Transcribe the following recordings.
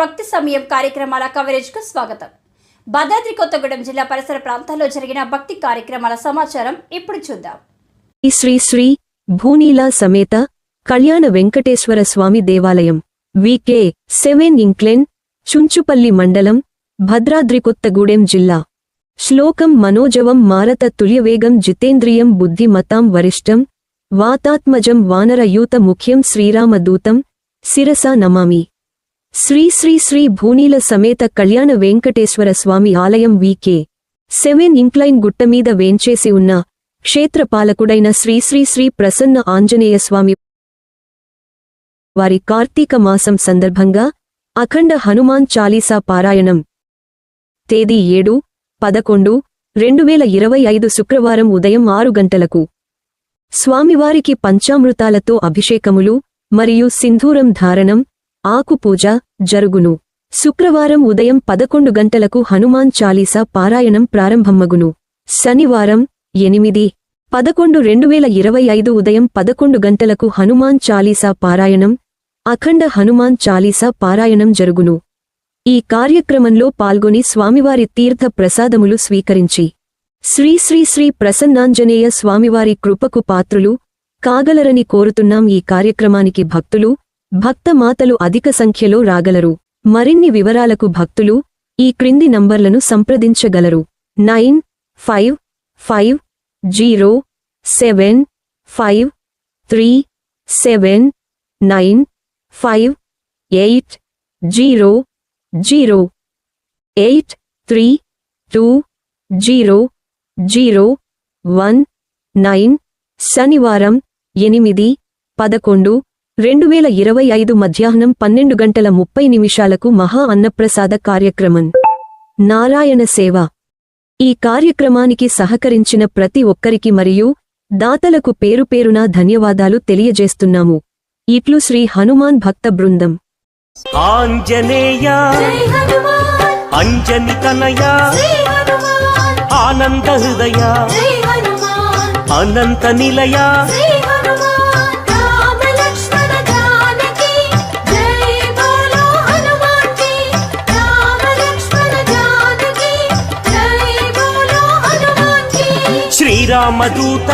భక్తి సమయం కార్యక్రమాల కవరేజ్కు స్వాగతం. భద్రాద్రి కొత్తగూడెం జిల్లా పరిసర ప్రాంతాల్లో జరిగిన భక్తి కార్యక్రమాల సమాచారం ఇప్పుడు చూద్దాం. శ్రీ శ్రీ భూనీల సమేత కళ్యాణ వెంకటేశ్వర స్వామి దేవాలయం వికే 7 ఇంక్లెన్ చుంచుపల్లి మండలం భద్రాద్రి కొత్తగూడెం జిల్లా. శ్లోకం మనోజవం మారత తుల్యవేగం జితేంద్రియం బుద్ధిమతాం వరిష్టం వాతాత్మజం వానరయూత ముఖ్యం శ్రీరామదూతం శిరసా నమామి. శ్రీ శ్రీ శ్రీ భూనీల సమేత కళ్యాణ వెంకటేశ్వర స్వామి ఆలయం వికే 7 ఇంక్లైన్ గుట్టమీద వేంచేసి ఉన్న క్షేత్రపాలకుడైన శ్రీ శ్రీ శ్రీ ప్రసన్న ఆంజనేయ స్వామి వారి కార్తీక మాసం సందర్భంగా అఖండ హనుమాన్ చాలీసా పారాయణం తేదీ 7/11/2025 శుక్రవారం ఉదయం 6 గంటలకు స్వామివారికి పంచామృతాలతో అభిషేకములు మరియు సింధూరం ధారణం ఆకు పూజ జరుగును. శుక్రవారం ఉదయం 11 గంటలకు హనుమాన్ చాలీసా పారాయణం ప్రారంభమగును. శనివారం 8/11/2025 ఉదయం 11 గంటలకు హనుమాన్ చాలీసా పారాయణం అఖండ హనుమాన్ చాలీసా పారాయణం జరుగును. ఈ కార్యక్రమంలో పాల్గొని స్వామివారి తీర్థ ప్రసాదములు స్వీకరించి శ్రీ శ్రీ శ్రీ ప్రసన్నాంజనేయ స్వామివారి కృపకు పాత్రులు కాగలరని కోరుతున్నాం. ఈ కార్యక్రమానికి భక్తులు భక్తమాతలు అధిక సంఖ్యలో రాగలరు. మరిన్ని వివరాలకు భక్తులు ఈ క్రింది నంబర్లను సంప్రదించగలరు. 9557953803200119. శనివారం 8/11/2025 మధ్యాహ్నం 12:30 మహా అన్నప్రసాద కార్యక్రమం. నారాయణ సేవ. ఈ కార్యక్రమానికి సహకరించిన ప్రతి ఒక్కరికి మరియు దాతలకు పేరుపేరున ధన్యవాదాలు తెలియజేస్తున్నాము. ఇట్లు శ్రీ హనుమాన్ భక్త బృందం. ఆంజనేయ అంజని తనయ ఆనంద హృదయ అనంత నిలయ శ్రీరామదూత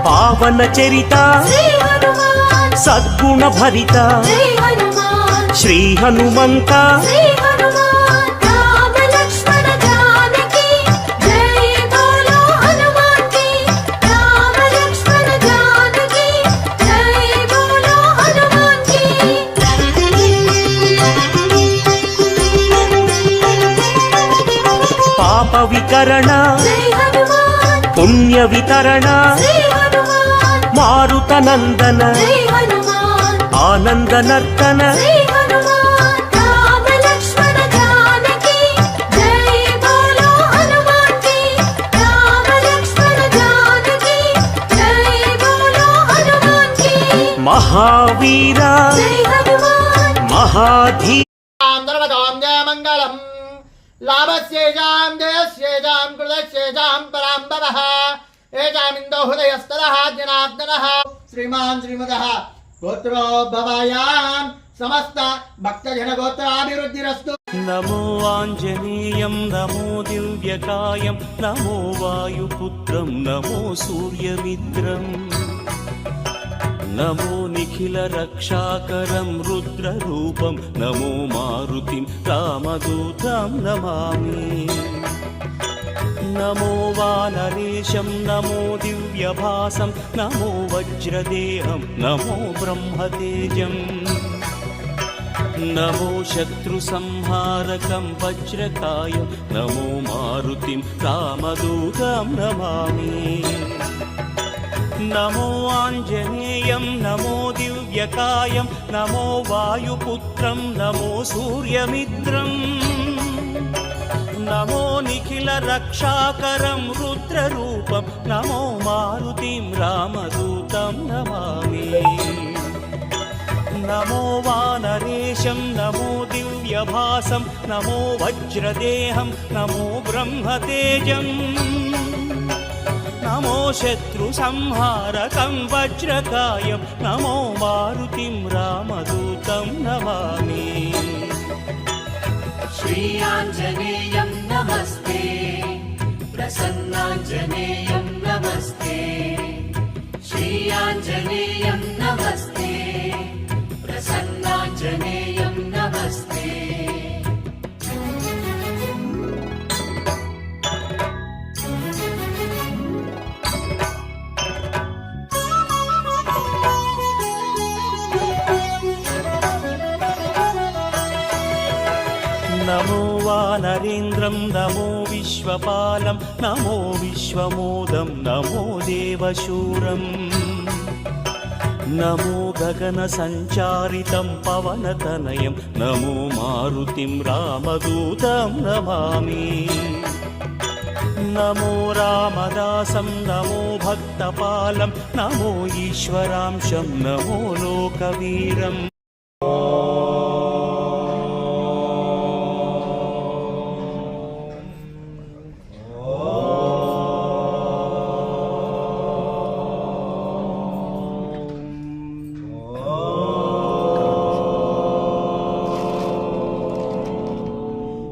పావన చరిత సద్గుణ భరిత శ్రీ హనుమంత పాప వికరణ పుణ్య వితరణ మారుత నందన ఆనంద నర్తన మహావీర మహాధీ మంగళం లాభస్యేషాం జయస్యేషాం కృతస్యేషాం పరాంబవః ఏషామిందో హృదయస్థలః జనార్దనః శ్రీమాన్ శ్రీమదః గోత్రోద్భవాయాం సమస్త భక్తజన గోత్రాభివృద్ధిరస్తు. నమో ఆంజనేయం నమో దివ్యకాయం నమో వాయుపుత్రం నమో సూర్యమిత్రం నమో నిఖిల రక్షాకరం రుద్రరూపం నమో మారుతిం రామదూతం నమామి. నమో వానరేశం నమో దివ్యభాసం నమో వజ్రదేహం నమో బ్రహ్మతేజం నమో శత్రు సంహారకం వజ్రకాయం నమో మారుతిం రామదూతం నమామి. నమో ఆంజనేయం నమో దివ్యకాయం నమో వాయుపుత్రం నమో సూర్యమిత్రం నమో నిఖిల రక్షాకరం రుద్రరూపం నమో మారుతిం రామదూతం నమామి. నమో వానరేశం నమో దివ్యభాసం నమో వజ్రదేహం నమో బ్రహ్మతేజం నమో శత్రు సంహారకం వజ్రకాయం నమో మారుతిం రామదూతం నమామి. नमो वानरेन्द्रं नमो विश्वपालं नमो विश्वमोदं नमो देवशूरम् नमो गगनसञ्चारितं पवनतनयं नमो मारुतिं रामदूतं नमामि नमो रामदासं नमो भक्तपालं नमो ईश्वरांशं नमो लोकवीरम्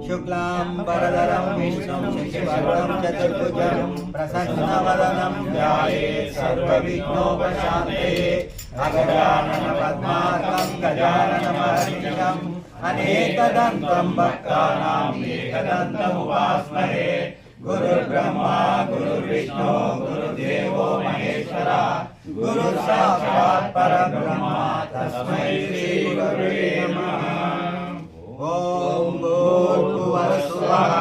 शुक्लांबरधरं विष्णुं शशिवर्णं चतुर्भुजं प्रसन्नवदनं ध्यायेत् सर्वविघ्नोपशान्तये अगजाननपद्मार्कं गजाननमहर्निशम् अनेकदन्तं भक्तानाम् एकदन्तमुपास्महे गुरुर्ब्रह्मा गुरुर्विष्णु गुरुर्देवो महेश्वरः गुरुसाक्षात् परब्रह्म तस्मै श्रीगुरुवे नमः। ॐ भूर्भुवस्सुवः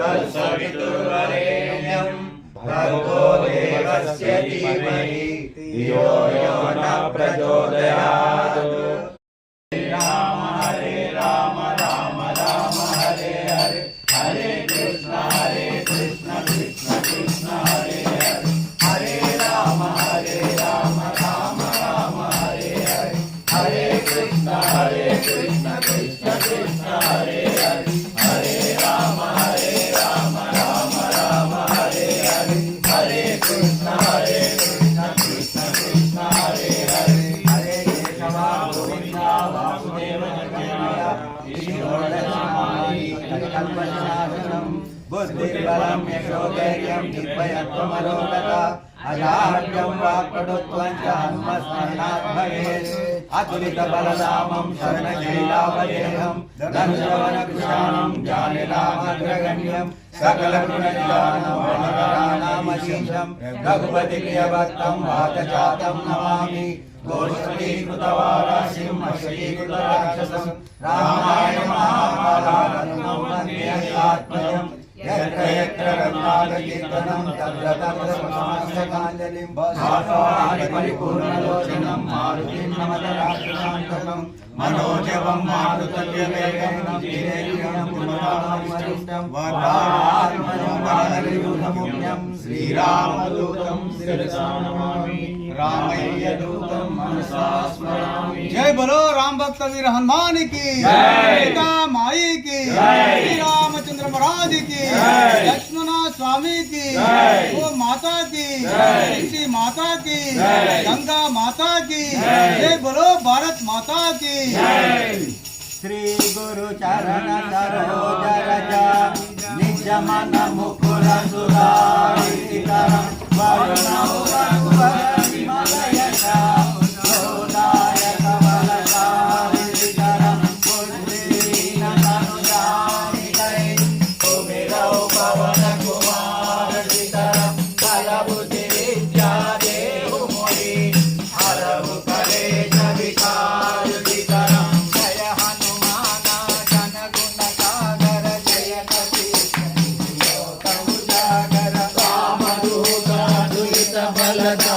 तत्सवितुर्वरेण्यं भर्गो देवस्य धीमहि धियो यो न प्रचोदयात्। राम हरे राम राम राम हरे हरे हरे कृष्ण कृष्ण कृष्ण हरे हरे हरे राम राम राम हरे हरे हरे कृष्ण कृष्ण कृष्ण हरे हरे हरे राम राम राम हरे हरे हरे कृष्ण कृष्ण कृष्ण हरे हरे हरे केशवा गोविंदा वासुदेव जगन्नाथ ईश्वरनामानि कल्पनाशनं बुद्धिर्बलं यशोधैर्यं निर्भयत्वमरोगता अजाड्यं वाक्पटुत्वं च हनुमस्मरणात् भवेत् अतुलितबलधामं शरणशैलावदेहं दण्डवनकुशानं जालिलामग्रगण्यं सकलगुणनिधानं वनराणामशीषं रघुपतिप्रियभक्तं वातजातं नमामि गोष्पदीकृतवाराशिं वशीकृतराक्षसं रामाय महाभारतं वन्दे आत्मयम् यत्र यत्र रत्नाककीर्तनं तत्र तत्र समासकाञ्जलिं भाषाणि परिपूर्णलोचनं मारुतिं नमत राक्षसान्तकं मनोजवं मारुतव्यवेगं धीरेन्द्रियं गुणरामरिष्टं वातात्मनोमानविरूढमुख्यं श्रीरामदूतं शिरसा नमामि रामय्य दूतं मनसा स्मरामि। जय बोलो राम भक्त वीर हनुमान की सीता माई की श्री रामचंद्र महाराज की लक्ष्मण स्वामी की गो माता की तुलसी माता की गंगा माता की जय बोलो भारत माता की श्री गुरु चरण सरोज रज निज मन मुकुर सुधारितर वरुण रघुवर विमल यश बलदा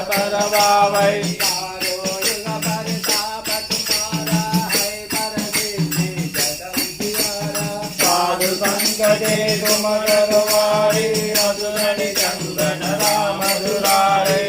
परवावै साधु संकटे तुम करवारी असुरनि चंदन राम दुलारे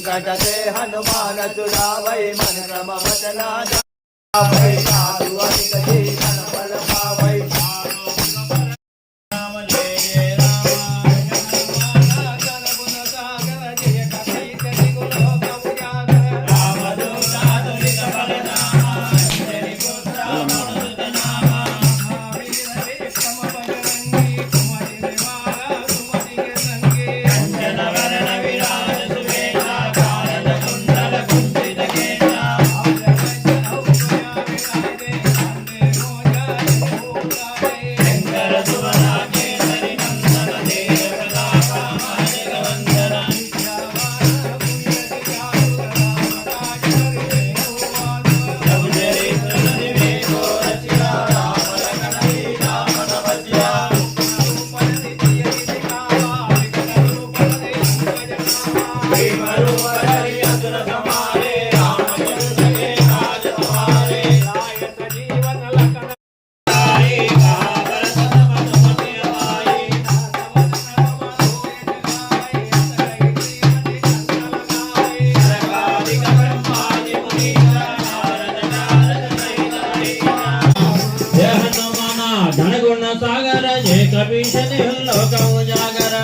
संकटते हनुमान छुड़ावै मन क्रम वचना जावै साधु अधिक जीवन फल पावै राम जय जय राम गुण सागर जय कपीत गुण कमुजागर राम दूता तुलित बलधामा अंजनी पुत्र मनुज नामा महावीर विक्रम बजरंगी कुमति निवार सुमति के संगी अंजन वरण विराज सुवेशा भारत कुंडल कुंचित केशा शंकर सुवना केसरी नंदन देव प्रताप महाजग वंदना प्रभु चरित्र विवेको रचिया राम लखन सीता मन बचिया भीम रूप धरि असुर संहारे रामचंद्र के काज सवारे लायक जीवन लखन हरे कहा भरत सम सुमति आए सरकारिक ब्रह्मादि मुनीसा नारद नारद सहित हरिया जय हनुमाना धन गुण सागर जय कपीश लोक उजागर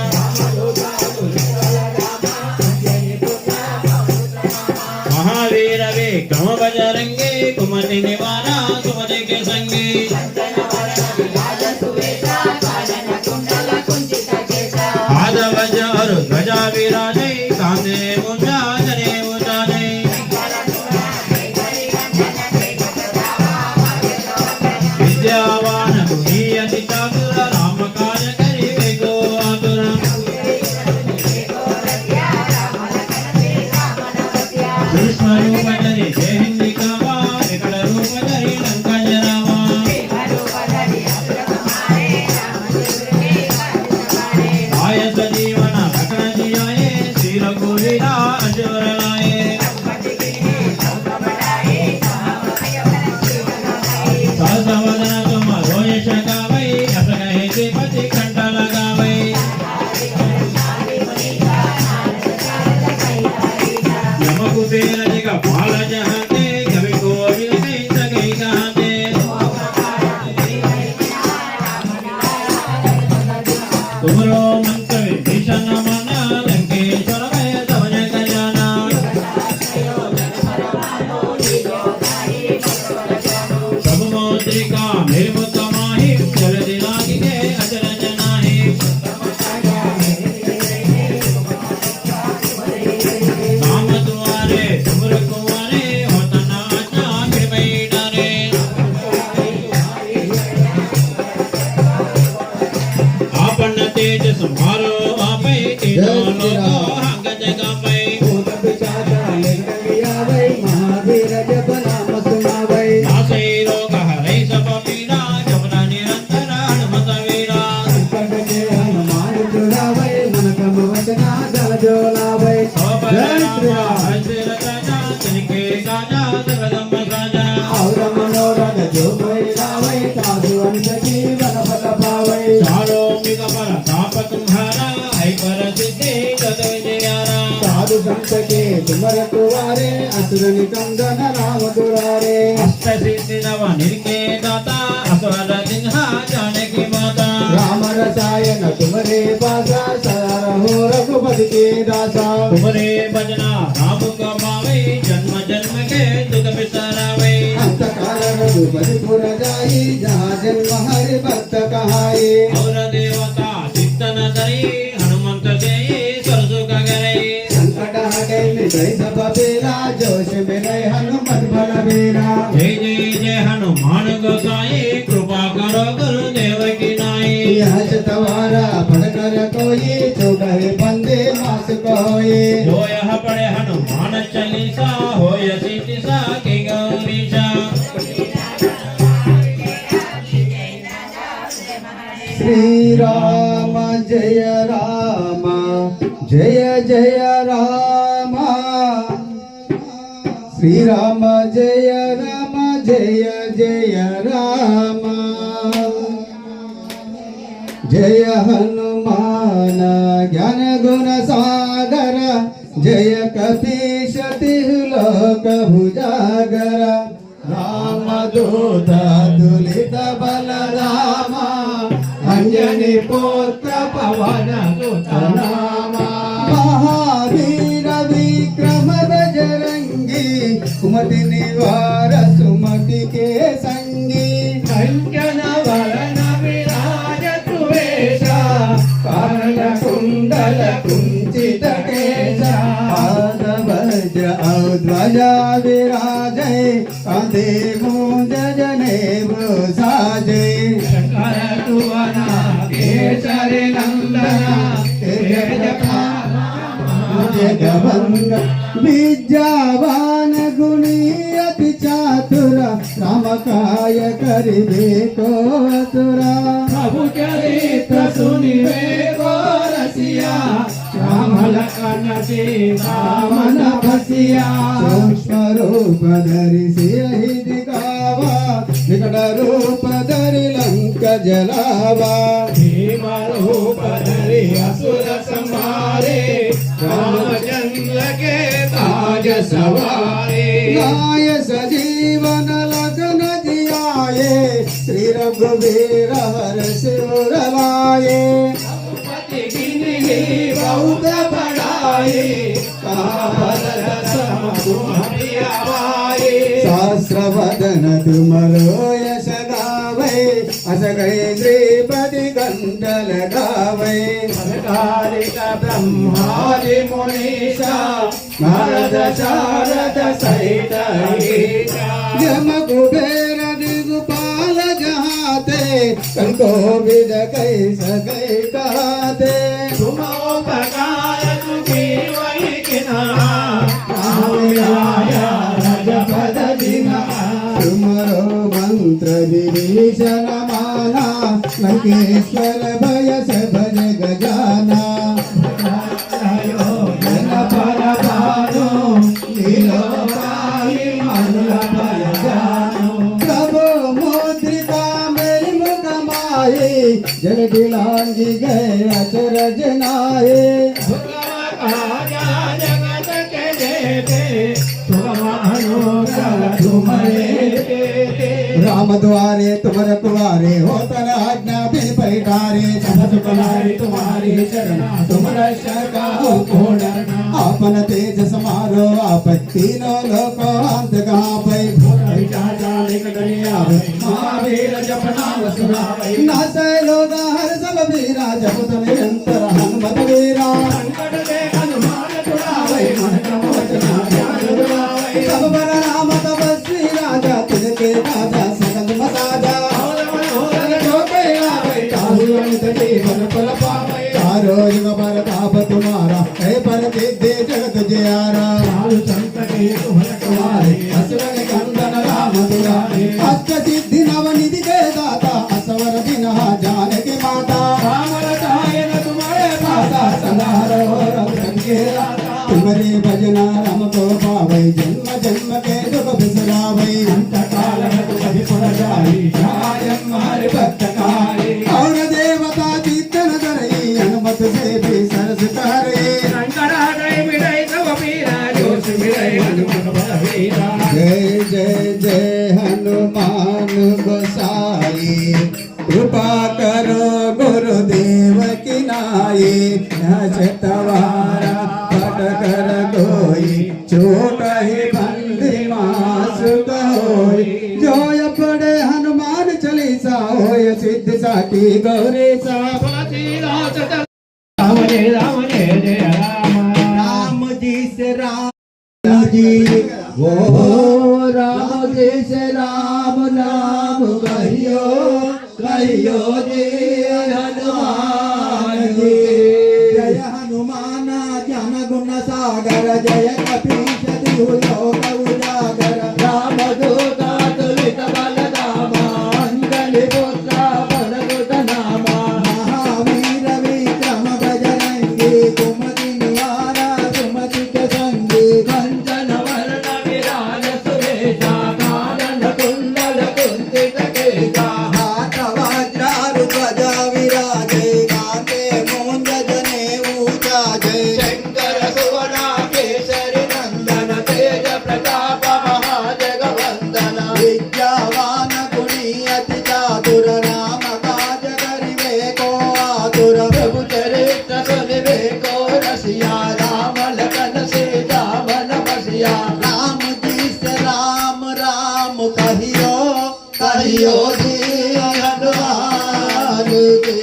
महावीर विक्रम बजरंगी कुमति निवारा सुमति के संगी पाद वज्र ध्वजा विराजे कांधे मुंजा जने मुजाने विद्यावान गुणी अति चातुर राम काज करिबे को आतुर कृष्ण रूप धरि जय हिंदी कावा विकट रूप धरि लंका जरावा आय सजीवन भक्न जियाए श्री रघुवीरा अजर लाए सहसवदन तुम रोय शगावै अस कहे श्रीपति कंठ लगावै यम कुबेर दिगपाल जहाते तुम्हारे कुवारे असुर निकंदन राम दुलारे अष्टसिद्धि नव निके दाता असवर सिंह जानकी माता राम रसायन तुम्हारे पासा सदा रहो रघुपति के दासा तुम्हारे भजना राम कमावे जन्म जन्म के दुख बिसरावे अंत काल रघुपति पुर जाई जहाँ जन्म हरि भक्त कहाई और देवता चित्तन धरी हनुमंत से सरसुख करे संकट हटे मिटई सब बेला जोश में गए हनुमत बल बेला जय जय जय हनुमान गोसाई कृपा करो गुरुदेव की नाई यह तवारा पढ़कर कोई चौदह बंदे मास कोई जो यह पढ़े हनुमान चालीसा हो सिद्धि सा की गौरीशा श्री राम जय राम जय जय राम श्री राम जय राम जय जय राम जय हनुमान ज्ञान गुण सागर जय कपीश तिलोक भुजागर राम दूत तुलित बलराम अंजनी पुत्र पवन सुत नामा महावीर विक्रम बजरंगी कुमति निवार सुमति के संगी कंचन वरण विराज सुवेशा कान कुंडल कुंचित केशा पाद वज्र ध्वजा विराजय कांधे मूंज जनेऊ साजय केसरी नंदना जगवंग विद्यावान गुणी अति चातुर राम काय करिबे को असुरा प्रभु चरित्र सुनिबे को रसिया राम लखन सीता मन बसिया सूक्ष्म रूप धरि सिरहि दिखावा विकट रूप धरि लंक जलावा भीम रूप धरि असुर संहारे रामचंद्र के ताज सवारे लाय सजीवन लग्न जियाए श्री रघुवीर हर सिर लाए बहुत बड़ाई सहस्र वदन तुमरो यश गावे अस गए श्रीपति कंठ लगावे कालिक ब्रह्मादि मुनीषा नारद शारद सहित यम कुबेर दिगपाल जहाते कंको विद कै सकै कहते तुम उपकार सुखी वही किनारा रजपद दिना तुमरो मंत्र विभीषण माना लंकेश्वर भय से भज गजाना जन पर भानो लीलो पाहि मन भय जानो प्रभु मुद्रिका मेरी मुख माये जल दिलांगी गए अचरज नाये जगत के देते राम द्वारे तुमर कुवारे हो तन आज्ञा बिन पैठारे सब सुखलारे तुम्हारी शरण तुम रक्षका हो कोडरना आपन तेज समारो आपत्ति नो लोको अंत कहाँ पै महावीर जपना वसुरावै नासै लोगा हर सब वीरा जपत निरंतर हनुमत वीरा संकट दे हनुमान छुड़ावै मन क्रमोचना ध्यान दुलावै सब बर राम तपस्वी राजा तिनके राजा सकल मसाजा ठोके आवे ताहु अंत के मन फल पावै तारो युग पर ताप तुम्हारा है पर दे जगत जियारा साधु संत के तुम्हारे कुमारे असुर निकंदन राम दुलारे अष्ट सिद्धि नव निधि के दाता असवर दिनहा जानकी माता राम रसायन तुम्हारे पासा सदा रहो रघुपति के दाता तुम्हारे भजना राम को पावै जन्म जन्म के दुख बिसरावै अंत काल रघुपति पुर जाई जन्म हरि भक्त कहाई और देवता चित्तन धरई हनुमत से भी सरस करे शंकर हृदय विदय सब पीरा जो जय जय जय हनुमान गोसाई, कृपा करो गुरुदेव की नाई। तवारा पट कर कोई, छोट ही बंदी मास होई। जो पढ़े हनुमान चालीसा, होय सिद्ध साखी गौरी सा। राम जय जय राम। राम जी से राम जी, वो राम जी से राम नाम कहियो कहियो जी हनुमान जी। जय हनुमान ज्ञान गुण सागर, जय कपीश तिहु लोक उजागर। राम दूत तुलित बलधाम, अंजलि पुत्र बलदूत नामा। महावीर विक्रम बजरंगी, कुमति निवारा सुमति के संगी। कंचन वरण विराज सुरेशा, कानन कुंडल कुंचित केशा। हाथ वज्र ध्वजा विराजे, कांधे मूंज जनेऊ साजे। शंकर सुवन केसरी नंदन, तेज प्रताप महाजगवंदन। विद्यावान गुणी अति चातुर, राम काज करिबे को आतुर। प्रभु चरित्र सुनिबे को रसिया, राम लखन सीता मन बसिया। राम जी से राम राम कहियो कहियो जी हनुमान जी।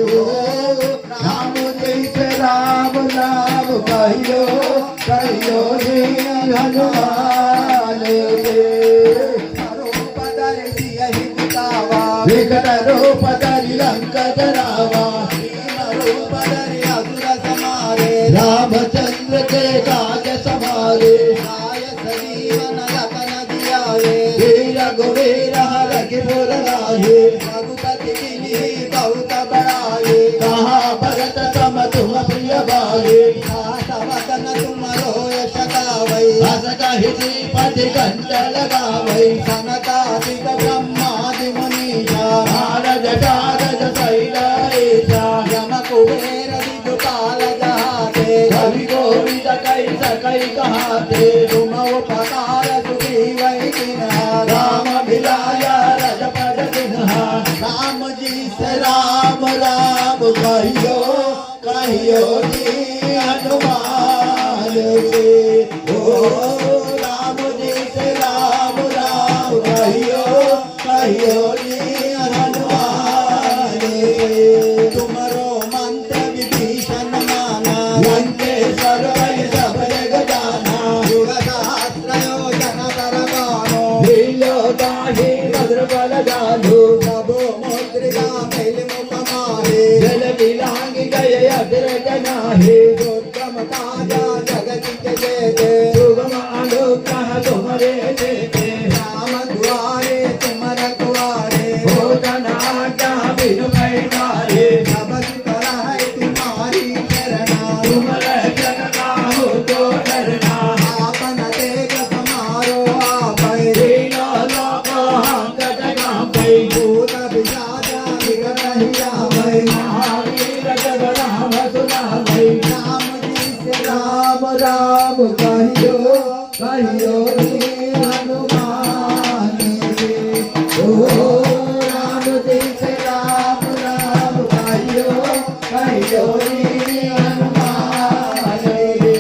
हो राम जी से राम राम कहियो कहियो जी हनुमान जी। रूप धरि सियहि दिखावा, विकट रूप धरि लंक जरावा। दीन रूप धरि असुर संहारे, रामचंद्र के काज समारे। आय सजीवन लखन जियाए, वीर रघुवीर हरखिपुर लाए। रघुपति कीन्ही बहुत बड़ाई, कहा भरत सम तुम प्रिय भाई। वदन तुमरो यश गावै, अस कहि श्रीपति कंठ लगावै। सनकादिक ब्रह्मादि मुनीषा, नारद शारद सहित ईशा। यम कुबेर दिगपाल जहाते, कवि कोविद कहि सकै कहाते। तुम उपकार सुग्रीवै किन्हा, राम मिलाया रजपद सिन्हा। राम जी से राम राम कहियो कहियो जी हनुमान जी। ओ राम जी से राम राम कहियो कहियो जी हनुमान जी। तुमरो मंत्र विभीषण माना, लंकेश्वर वै सब जग जाना। युग सहस्र योजन पर भानु, लीलो ताहि भद्र बल जानु। प्रभु मुद्रिका मेल मुख माहे, जल दिलांग गए अग्रज नाहे। दुर्गम काजा जगति के जेते, सुगम अनुग्रह तुम्हारे देते। राम दुआरे तुम रखवारे, भोजन आज्ञा बिनु पैठारे। सब सुकर है तुम्हारी शरणा, तुम रक्षक काहू को डरना। आपन तेज समारो आपै, तीनों लोक हांकत कांपै। भूत पिशाच निकट नहीं आवै, महावीर जब नाम सुनावै। राम जी से राम राम कहियो कहियो जी हनुमान जी। ओ राम जी से राम राम कहियो कहियो जी हनुमान जी।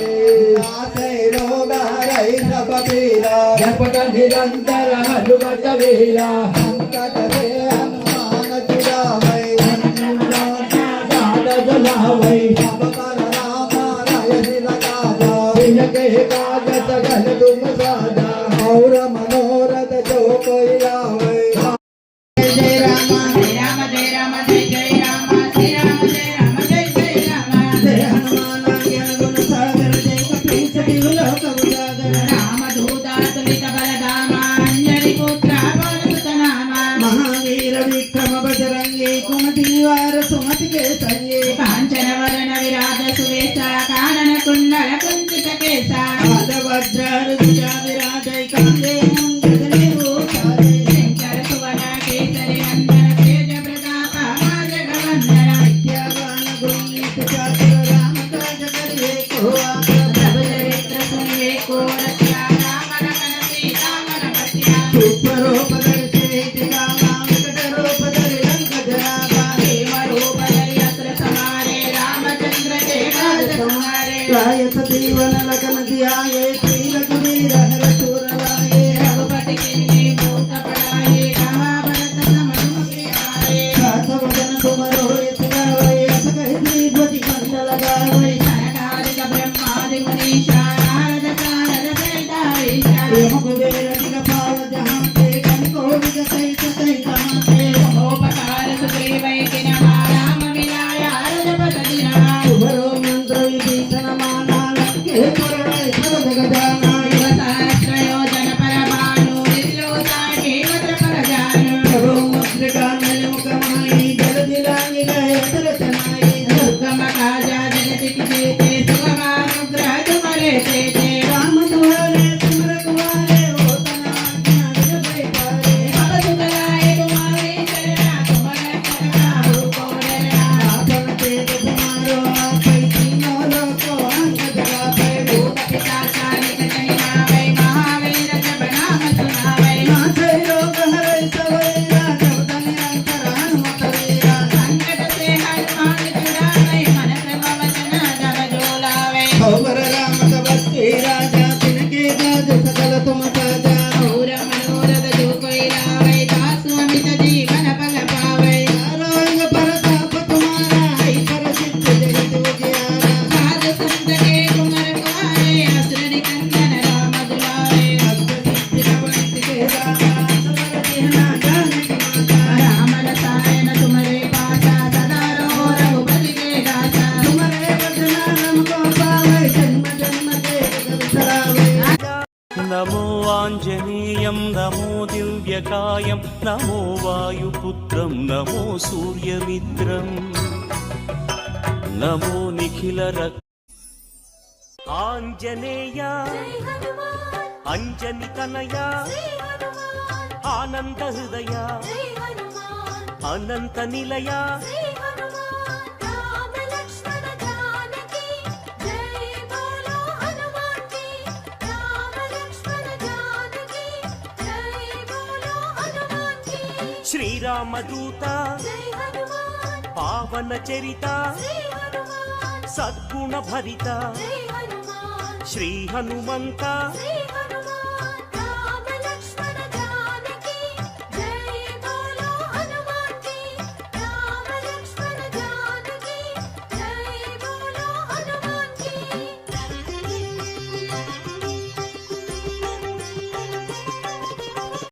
नासे रोग हरै सब पीरा, जपत निरंतर हनुमत वीरा। संकट से हनुमान छुड़ावै, जलावै। सब पर राम राय लगा, इनके काज सकल तुम साजा। और मनोरथ जो कोई लावै। जय राम जय राम जय राम जय जय राम श्री राम जय राम जय जय राम। जय हनुमान ज्ञान गुण सागर, जय कपीश तिहु लोक उजागर। राम दूत तुलित बलधामा, अंजलि पुत्र बलदूत नामा। महावीर विक्रम बजरंगी, कुमति निवार सुमति के संगी। कांचन वरण विराज सुवेशा, कानन कुंडल कुंचित केशा। हाथ वज्र ध्वजा विराजै, कांधे मूंज जनेऊ साजे। शंकर सुवन केसरी नंदन, तेज प्रताप महाजगवंदन। विद्यावान गुणी अति चातुर, राम काज करिबे को आतुर। प्रभु चरित्र सुनिबे को रसिया, राम लखन सीता విశ్వరూపదర్శేతి కామా వికటరూపధరి లంకజనాభా భీమరూపధరి అస్త్ర సమారే రామచంద్ర కేకాద సంహారే రాయస దీవన లకన దియాయే శ్రీలకువీర హర శూరలాయే రఘుపతి కిన్నే భూత పడాయే మహాభరత సమనుమగ్రియాయే సాధవదన కుమరో యతిగావై అసకై శ్రీపతి మండల గావై సనకాదిక బ్రహ్మాది మునీషా నారద సారద సైతారీషా కుబేర దిగపాల జహాంతే కనికోవిద సైత సైతమాతే మహోపకార సుగ్రీవైకి నమః రామ విలాయ రజపతి నమః శుభరో మంత్ర విభీషణ మానాలకే పురవై సర్వజగదానాయ సహస్రయోజన పరమాణు విశ్లోతాకే వజ్ర పరజాను ప్రభో ముద్రికా నలిముఖమాయి జలదిలాంగి గయతరచనాయి దుర్గమ కాజా జగతికి చేతే సుగమానుగ్రహ తుమరే చేతే రామ తుమరే తుమర కుమారే ఓ తనాజ్ఞా విజపై పారే భగతులాయ కుమారే చరణ తుమర చరణ రూపోదరణ ఆపన చేత కుమారో ఆపై తీనో లోకో అంగ జగాపై భూత పిశాచానిక చైనావై మహావీర జపనామ సునావై నాథై రోగ హరై సవై రాఘవ నిరంతర హనుమత వీరా సంకట సే హనుమాన్ చుడావై మనస భవచన దరజోలావై భౌవర రామ కవస్తి రాజా తినకే గాజ సకల तुम साजा और मनोरथ जो कोई लावै दासु अमित जीवन फल पावै नारायण प्रताप तुम्हारा है प्रसिद्ध जगत उजियारा साधु संत के कुमार कुमारे असुर निकंदन राम दुलारे भक्त सिद्ध भगवंत के दाता समर देहना जानकी माता राम रसायन तुम्हारे पासा सदा रहो रघुपति के दाता तुम्हारे वचन हमको पावै जन्म जन्म के विसरावै नमो आञ्जनेयं नमो दिव्यकायं नमो वायुपुत्रं नमो सूर्यमित्रं नमो निखिलरक् आञ्जनेय अञ्जनितनया आनन्दहृदया अनन्तनिलया श्रीरामदूता पावन चरिता सद्गुण भरिता श्री हनुमंता